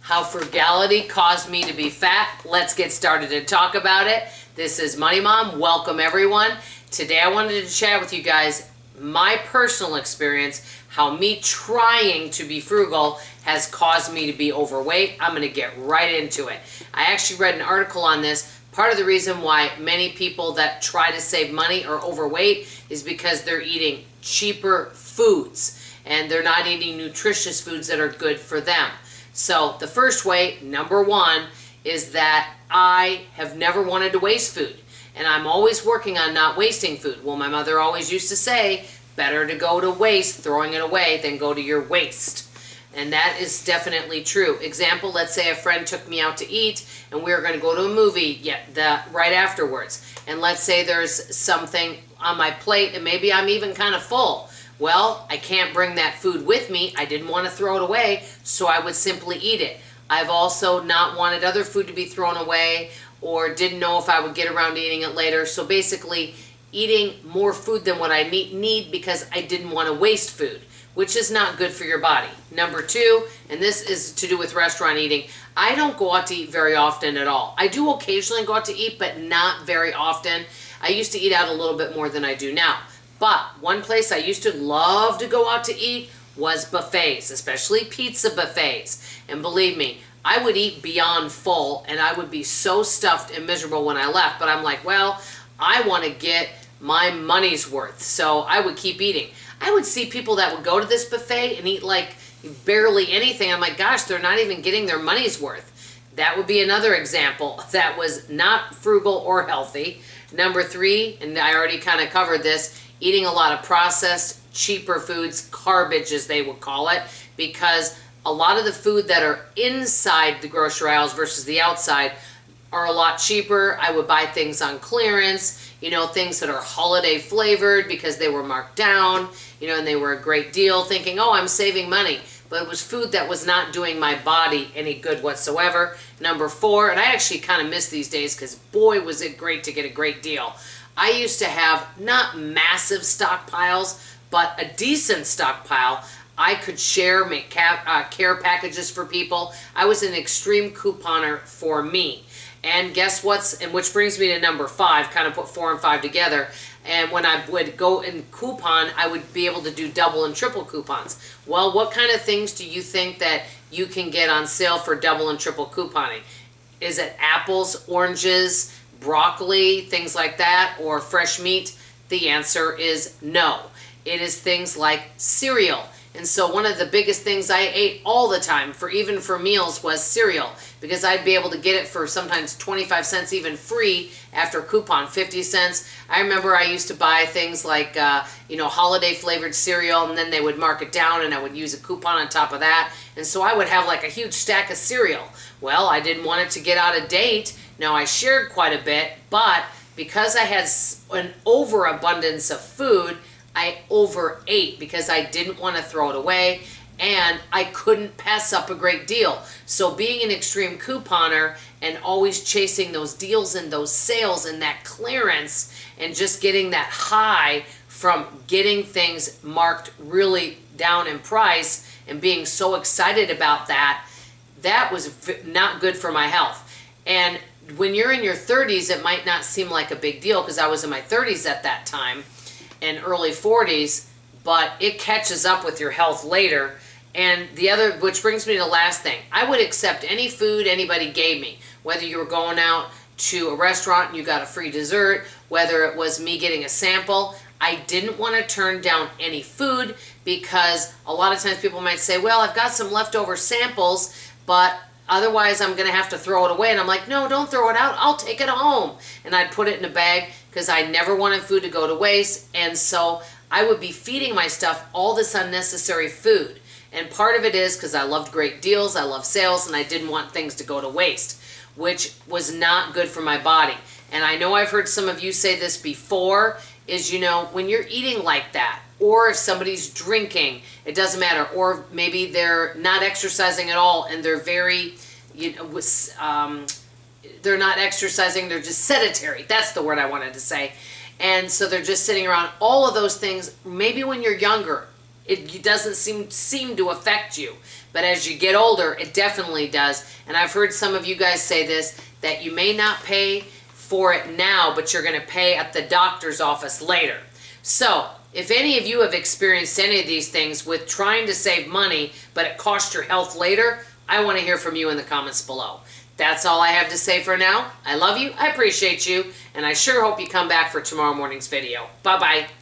How frugality caused me to be fat. Let's get started and talk about it. This is Money Mom. Welcome everyone. Today I wanted to chat with you guys my personal experience, how me trying to be frugal has caused me to be overweight. I'm going to get right into it. I actually read an article on this. Part of the reason why many people that try to save money are overweight is because they're eating cheaper foods and they're not eating nutritious foods that are good for them. So the first way, number one, is that I have never wanted to waste food. And I'm always working on not wasting food. Well, my mother always used to say, better to go to waste, throwing it away, than go to your waste. And that is definitely true. Example, let's say a friend took me out to eat and we were going to go to a movie right afterwards. And let's say there's something on my plate and maybe I'm even kind of full. Well, I can't bring that food with me. I didn't want to throw it away, so I would simply eat it. I've also not wanted other food to be thrown away or didn't know if I would get around to eating it later. So basically, eating more food than what I need because I didn't want to waste food, which is not good for your body. Number two, and this is to do with restaurant eating, I don't go out to eat very often at all. I do occasionally go out to eat, but not very often. I used to eat out a little bit more than I do now. But one place I used to love to go out to eat was buffets, especially pizza buffets. And believe me, I would eat beyond full and I would be so stuffed and miserable when I left. But I'm like, well, I want to get my money's worth. So I would keep eating. I would see people that would go to this buffet and eat like barely anything. I'm like, gosh, they're not even getting their money's worth. That would be another example that was not frugal or healthy. Number three, and I already kind of covered this, eating a lot of processed, cheaper foods, garbage as they would call it, because a lot of the food that are inside the grocery aisles versus the outside are a lot cheaper. I would buy things on clearance, things that are holiday flavored because they were marked down, and they were a great deal, thinking, oh, I'm saving money. But it was food that was not doing my body any good whatsoever. Number four, and I actually kind of miss these days because boy, was it great to get a great deal. I used to have not massive stockpiles, but a decent stockpile. I could share, make care packages for people. I was an extreme couponer for me. And guess what's, and which brings me to number five, kind of put 4 and 5 together. And when I would go and coupon, I would be able to do double and triple coupons. Well, what kind of things do you think that you can get on sale for double and triple couponing? Is it apples, oranges, broccoli, things like that, or fresh meat? The answer is no. It is things like cereal. And so one of the biggest things I ate all the time, even for meals, was cereal, because I'd be able to get it for sometimes 25 cents, even free after coupon, 50 cents. I remember I used to buy things like, holiday flavored cereal, and then they would mark it down and I would use a coupon on top of that. And so I would have like a huge stack of cereal. Well, I didn't want it to get out of date. Now I shared quite a bit, but because I had an overabundance of food, I overate because I didn't want to throw it away and I couldn't pass up a great deal. So being an extreme couponer and always chasing those deals and those sales and that clearance and just getting that high from getting things marked really down in price and being so excited about that, that was not good for my health. And when you're in your 30s, it might not seem like a big deal because I was in my 30s at that time and early 40s, but it catches up with your health later. And the other, which brings me to the last thing, I would accept any food anybody gave me, whether you were going out to a restaurant and you got a free dessert, whether it was me getting a sample. I didn't want to turn down any food because a lot of times people might say, well, I've got some leftover samples, but otherwise I'm going to have to throw it away. And I'm like, no, don't throw it out. I'll take it home. And I'd put it in a bag because I never wanted food to go to waste. And so I would be feeding my stuff all this unnecessary food. And part of it is because I loved great deals, I love sales, and I didn't want things to go to waste, which was not good for my body. And I know I've heard some of you say this before, is, when you're eating like that, or if somebody's drinking, it doesn't matter, or maybe they're not exercising at all and they're very, they're not exercising, they're just sedentary. That's the word I wanted to say. And so they're just sitting around. All of those things, maybe when you're younger, it doesn't seem to affect you. but as you get older, it definitely does. And I've heard some of you guys say this, that you may not pay for it now, but you're going to pay at the doctor's office later. So if any of you have experienced any of these things with trying to save money, but it costs your health later, I want to hear from you in the comments below. That's all I have to say for now. I love you, I appreciate you, and I sure hope you come back for tomorrow morning's video. Bye-bye.